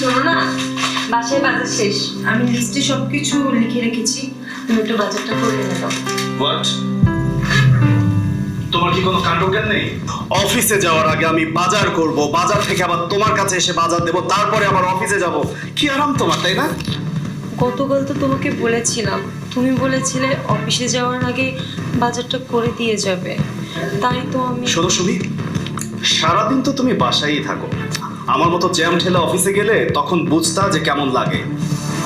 শোনো না, বাসায় বাজার শেষ, আমি লিস্টে সবকিছু লিখে রেখেছি, তুমি একটু বাজারটা করে এনে দাও। হোয়াট? তোমার কি কোনো কাণ্ডজ্ঞান নেই? অফিসে যাওয়ার আগে আমি বাজার করব, বাজার থেকে আবার তোমার কাছে এসে বাজার দেব, তারপরে আবার অফিসে যাব। কি আরাম তোমার, তাই না? গতকাল তো তোমাকে বলেছিলাম, তুমি বলেছিলে অফিসে যাওয়ার আগে বাজারটা করে দিয়ে যাবে, তাই তো আমি। শোনো সুমি, সারাদিন তো তুমি বাসায়ই থাকো, আমার মতো জ্যাম ঠেলে অফিসে গেলে তখন বুঝতা যে কেমন লাগে।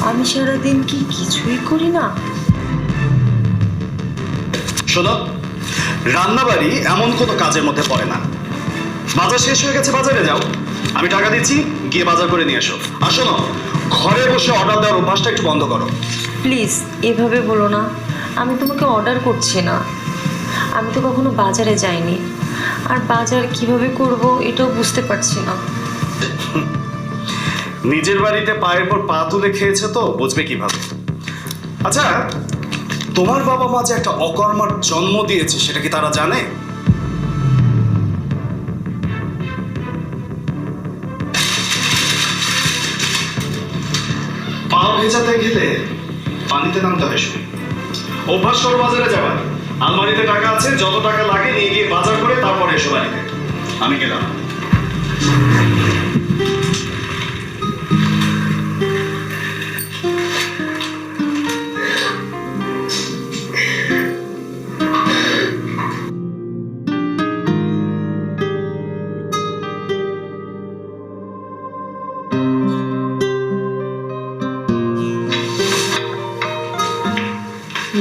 আমি সারাদিন কি কিছুই করি না? শোনো, রান্নাবাড়ি এমন কোনো কাজের মধ্যে পড়ে না। বাজার শেষ হয়ে গেছে, বাজারে যাও, আমি টাকা দিচ্ছি, গিয়ে বাজার করে নিয়ে এসো। আর শোনো, ঘরে বসে অর্ডার দেওয়ার অভ্যাসটা একটু বন্ধ করো। প্লিজ এভাবে বলো না, আমি তোমাকে অর্ডার করছি না, আমি তো কখনো বাজারে যাইনি, আর বাজার কিভাবে করব এটাও বুঝতে পারছি না। নিজের বাড়িতে পায়ের পর পা তুলে খেয়েছে তো বুঝবে কিভাবে। আচ্ছা, তোমার বাবা মা যে একটা অকর্মার জন্ম দিয়েছে সেটা কি তারা জানে? পা ভেজাতে গেলে পানিতে নামতে হয় শুনি। অভ্যাস করো বাজারে যাবার, আলমারিতে টাকা আছে, যত টাকা লাগে নিয়ে গিয়ে বাজার করে তারপরে এসো বাড়িতে। আমি গেলাম।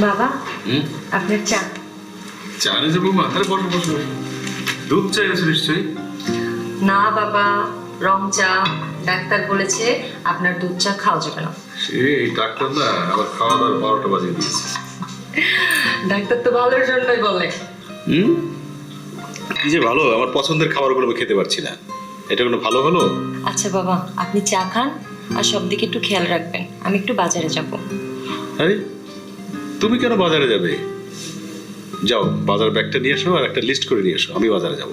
বাবা, আপনার চা। চা নিয়ে যাবো মা? তাহলে বসো বসো বসো। দুধ চা এনেছো নিশ্চয়ই? না বাবা, রং চা। ডাক্তার বলেছে আপনার দুধ চা খাওয়া যাবে না। সেই ডাক্তার না আবার খাওয়া দাওয়ার 12টা বাজিয়ে দিয়েছে। ডাক্তার তো ভালোর জন্যই বলে। কি যে ভালো, আমার পছন্দের খাবারগুলো আমি খেতে পারছি না, এটা কোনো ভালো হলো? আচ্ছা বাবা, আপনি চা খান আর সব দিকে একটু খেয়াল রাখবেন, আমি একটু বাজারে যাব। আরে তুমি কেন বাজারে যাবে? যাও, বাজার ব্যাগটা নিয়ে এসো আর একটা লিস্ট করে নিয়ে এসো, আমি বাজারে যাব।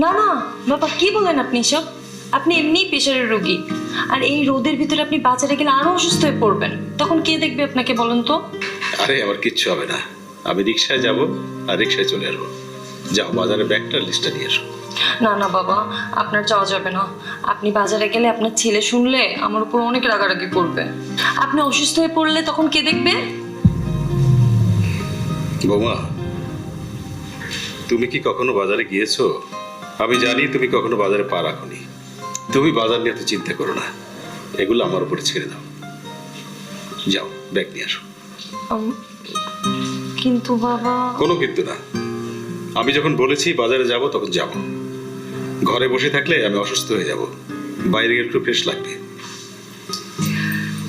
না না বাবা, কি বলেন আপনি সব? আপনি এমনিই প্রেশারের রোগী, আর এই রোদের ভিতরে আপনি বাজারে গেলে আরো অসুস্থ হয়ে পড়বেন, তখন কে দেখবে আপনাকে বলুন তো? আরে আমার কিচ্ছু হবে না, আমি রিক্সায় যাব আর রিক্সায় চলে আসবো। যাও, বাজারের ব্যাগটা লিস্টটা নিয়ে এসো। না না বাবা, আপনার যাওয়া যাবে না। আপনি বাজারে গেলে আপনার ছেলে শুনলে আমার উপর অনেক রাগারাগি করবে। আপনি অসুস্থ হয়ে পড়লে তখন কে দেখবে? বৌমা, তুমি কি কখনো বাজারে গিয়েছো? আমি জানি তুমি কখনো বাজারে পা রাখোনি। তুমি বাজার নিয়ে এত চিন্তা করো না, এগুলো আমার উপরে ছেড়ে দাও। যাও, ব্যাগ নিয়ে আসো। কিন্তু বাবা। কোনো কিন্তু না, আমি যখন বলেছি বাজারে যাব তখন যাব। ঘরে বসে থাকলে আমি অসুস্থ হয়ে যাব, বাইরে গেলে একটু ফ্রেশ লাগবে।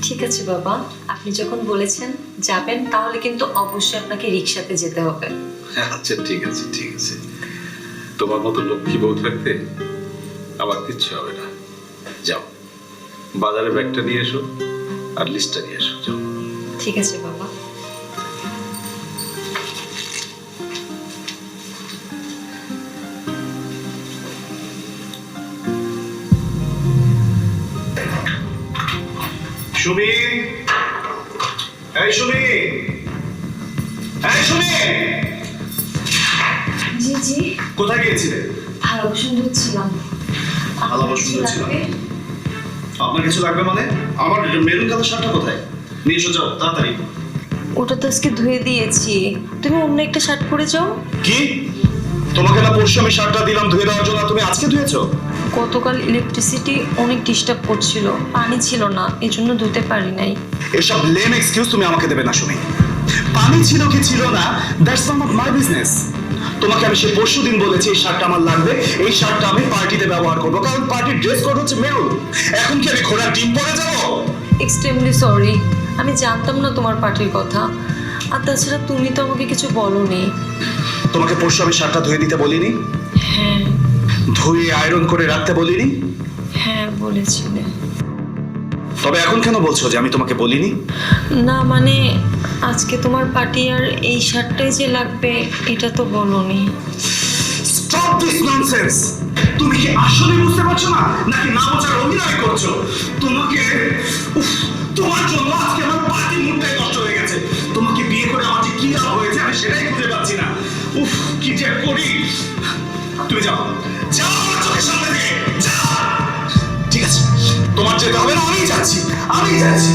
ঠিক আছে বাবা, আপনি যখন বলেছেন যাবেন, তাহলে কিন্তু অবশ্যই আপনাকে রিক্সাতে যেতে হবে। আচ্ছা ঠিক আছে ঠিক আছে, তোমার মতো লক্ষ্মী বউ থাকতে আমার কিচ্ছু হবে না। যাও, বাজারে ব্যাগটা নিয়ে এসো আর লিস্টটা নিয়ে এসো। যাও। ঠিক আছে বাবা। সুমি, এই সুমি, এই সুমি, জি জি। কোথায় গিয়েছিলে? ভালো বসুন ধুচ্ছিলাম। ভালো বসুন ধুচ্ছিলাম? আপনার কিছু লাগবে মানে? আমার মেরুন কালার শার্টটা কোথায়? নিয়ে এসো, যাও তাড়াতাড়ি। ওটা তো আজকে ধুয়ে দিয়েছি, তুমি অন্য একটা শার্ট পরে যাও। কি? তোমাকে না পরশু আমি শার্টটা দিলাম ধুয়ে দেওয়ার জন্য, তুমি আজকে ধুয়েছো? গতকাল ইলেকট্রিসিটি অনেক ডিস্টার্ব করছিল, পানি ছিল না, এজন্য ধুতে পারি নাই। এসব লেম এক্সকিউজ তুমি আমাকে দেবে না সুমি। পানি ছিল কি ছিল না, দ্যাটস নট মাই বিজনেস। তোমাকে আমি সেই পরশু দিন বলেছি এই শার্টটা আমার লাগবে, এই শার্টটা আমি পার্টিতে ব্যবহার করবো, কারণ পার্টির ড্রেস কোড হচ্ছে মেরুন। এখন কি আমি ঘোড়ার ডিম পরে যাবো? এক্সট্রিমলি সরি, আমি জানতাম না তোমার পার্টির কথা, আর তাছাড়া তুমি তো আমাকে কিছু বলোনি। তোমাকে পরশু আমি শার্টটা ধুয়ে দিতে বলিনি? হ্যাঁ। ধুয়ে আয়রন করে রাখতে বলিনি? হ্যাঁ বলেছিলে। তবে এখন কেন বলছো যে আমি তোমাকে বলিনি? না মানে আজকে তোমার পার্টি আর এই শার্টটাই যে লাগবে এটা তো বলোনি। Stop this nonsense. তুমি কি কি আসলে বুঝতে পারছো না, নাকি না বোঝার অভিনয় করছো? তোমাকে উফ, তোমার জন্য আজকে আমার পার্টি মুডটাই নষ্ট হয়ে গেছে। তোমাকে বিয়ে করে আমার যে কি লাভ হয়েছে আমি সেটাই খুঁজে পাচ্ছি না। উফ, কি যে করি। তুমি যাও, যাও আমার চোখের সামনে থেকে যাও। ঠিক আছে, তোমার যেতে হবে না, আমি যাচ্ছি, আমি যাচ্ছি।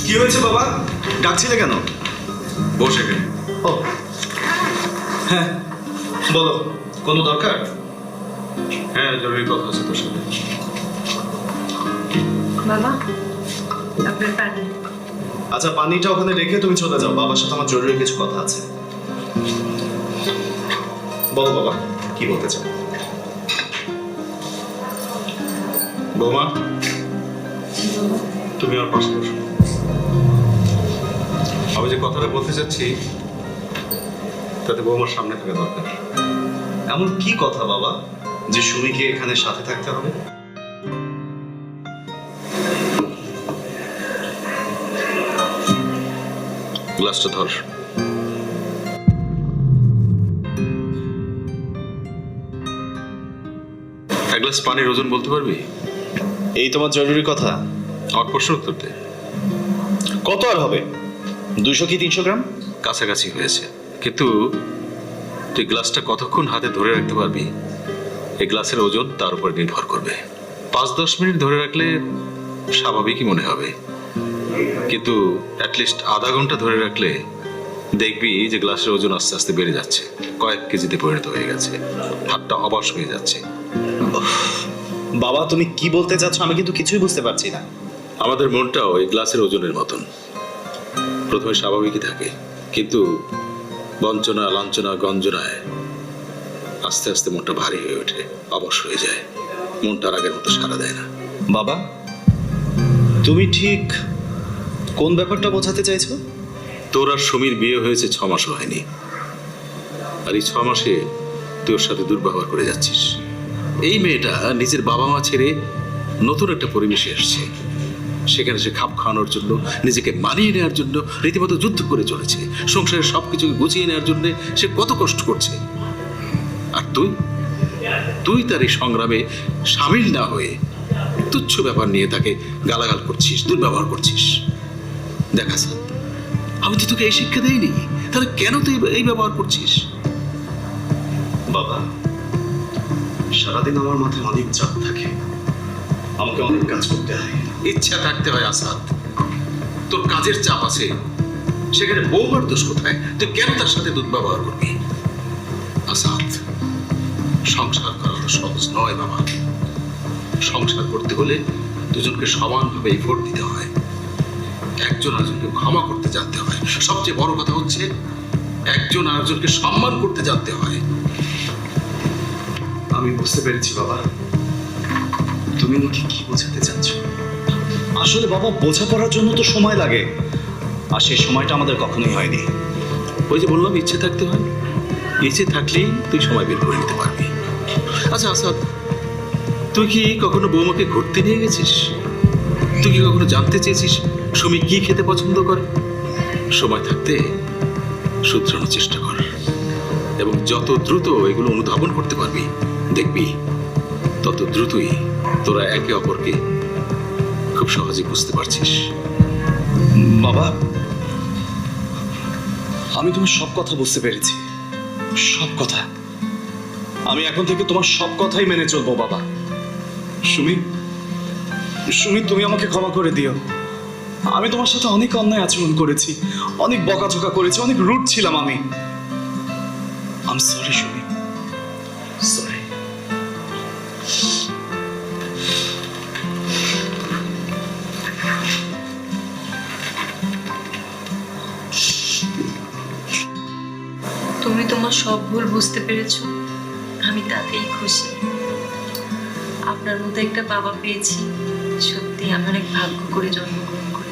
কি হয়েছে বাবা, ডাকছিলে কেন? বসে গেলে ও হ্যাঁ, বলো, কোনো দরকার? হ্যাঁ, জরুরি কথা আছে তোর সাথে। বাবা, আপনার পানি। আচ্ছা, পানিটা ওখানে রেখে তুমি চলে যাও, বাবার সাথে আমার জরুরি কিছু কথা আছে। বলো বাবা, কি বলতে চাও? বৌমা, তুমি আমার পাশে বসো। আমি যে কথাটা বলতে চাচ্ছি তাতে বৌমার সামনে থাকা দরকার। এমন কি কথা বাবা যে সুমিকে এখানে সাথে থাকতে হবে? গ্লাসটা ধর। এক গ্লাস পানির ওজন বলতে পারবি? এই তোমার জরুরি কথা? আমার প্রশ্ন উত্তর দে। কত আর হবে, 200 কি 300 গ্রাম? কাছাকাছি হয়েছে, কিন্তু তুই গ্লাসটা কতক্ষণ হাতে ধরে রাখতে পারবি এই গ্লাসের ওজন তার উপর নির্ভর করবে। 5-10 মিনিট ধরে রাখলে স্বাভাবিকই মনে হবে, কিন্তু অ্যাটলিস্ট আধা ঘন্টা ধরে রাখলে দেখবি যে গ্লাসের ওজন আস্তে আস্তে বেড়ে যাচ্ছে, কয়েক কেজিতে পরিণত হয়ে গেছে, হাতটা অবশ হয়ে যাচ্ছে। বাবা তুমি কি বলতে চাচ্ছ, আমি কিন্তু কিছুই বুঝতে পারছি না। আমাদের মনটাও এই গ্লাসের ওজনের মতন, প্রথমে স্বাভাবিকই থাকে, কিন্তু বঞ্চনা, লাঞ্ছনা, গঞ্জনায় আস্তে আস্তে মনটা ভারী হয়ে ওঠে, অবশ হয়ে যায়, মনটার আগের মতো সাড়া দেয় না। বাবা তুমি ঠিক কোন ব্যাপারটা বোঝাতে চাইছো? তোর আর সুমির বিয়ে হয়েছে 6 মাসও হয়নি, আর এই 6 মাসে তুই ওর সাথে দুর্ব্যবহার করে যাচ্ছিস। এই মেয়েটা নিজের বাবা মা ছেড়ে নতুন একটা পরিবেশে এসছে, সেখানে সে খাপ খাওয়ানোর জন্য, নিজেকে মানিয়ে নেওয়ার জন্য রীতিমতো যুদ্ধ করে চলেছে, সংসারের সবকিছুকে গুছিয়ে নেওয়ার জন্য সে কত কষ্ট করছে। আর তুই তার এই সংগ্রামে সামিল না হয়ে তুচ্ছ ব্যাপার নিয়ে তাকে গালাগাল করছিস, দুর্ব্যবহার করছিস। দেখা স্যার, আমি তো তোকে এই শিক্ষা দেইনি, তাহলে কেন তুই এই ব্যবহার করছিস? বাবা সারাদিন আমার মাথায় অনেক চাপ থাকে, আমাকে অনেক কাজ করতে হয়। ইচ্ছা থাকতে হয় আসাদ, তোর কাজের চাপ আছে, সেখানে বৌমার দোষ কোথায়? তুই কেন তার সাথে দুর্ব্যবহার করবি? আসাদ, সংসার করা তো সহজ নয় বাবা। সংসার করতে হলে দুজনকে সমানভাবে এফোর্ট দিতে হয়, একজন আরেকজনকে ক্ষমা করতে জানতে হয়, সবচেয়ে বড় কথা হচ্ছে একজন আরেকজনকে সম্মান করতে জানতে হয়। আমি বুঝতে পেরেছি বাবা, তুমি আমাকে কি বোঝাতে চাচ্ছ। আসলে বাবা বোঝাপড়ার জন্য তো সময় লাগে, আর সেই সময়টা আমাদের কখনোই হয়নি। ওই যে বললাম, ইচ্ছে থাকতে হয়, ইচ্ছে থাকলেই তুই সময় বের করে নিতে পারবি। আচ্ছা আসাদ, তুই কি কখনো বৌমাকে ঘুরতে নিয়ে গেছিস? তুই কি কখনো জানতে চেয়েছিস সুমি কি খেতে পছন্দ করে? সময় থাকতে শুধরানোর চেষ্টা কর, এবং যত দ্রুত এগুলো অনুধাবন করতে পারবি, দেখবি তত দ্রুতই তোরা একে অপরকে খুব সহজে বুঝতে পারছিস। বাবা আমি তোমার সব কথা বুঝতে পেরেছি, সব কথা। আমি এখন থেকে তোমার সব কথাই মেনে চলবো বাবা। সুমি, সুমি, তুমি আমাকে ক্ষমা করে দিও। আমি তোমার সাথে অনেক অন্যায় আচরণ করেছি, অনেক বকাঝকা করেছি, অনেক রুড ছিলাম আমি। I am sorry Sumi, sorry. তুমি তোমার সব ভুল বুঝতে পেরেছো, আমি তাতেই খুশি। আপনার মতো একটা বাবা পেয়েছি, সত্যি আমি অনেক ভাগ্য করে জন্মগ্রহণ করেছি।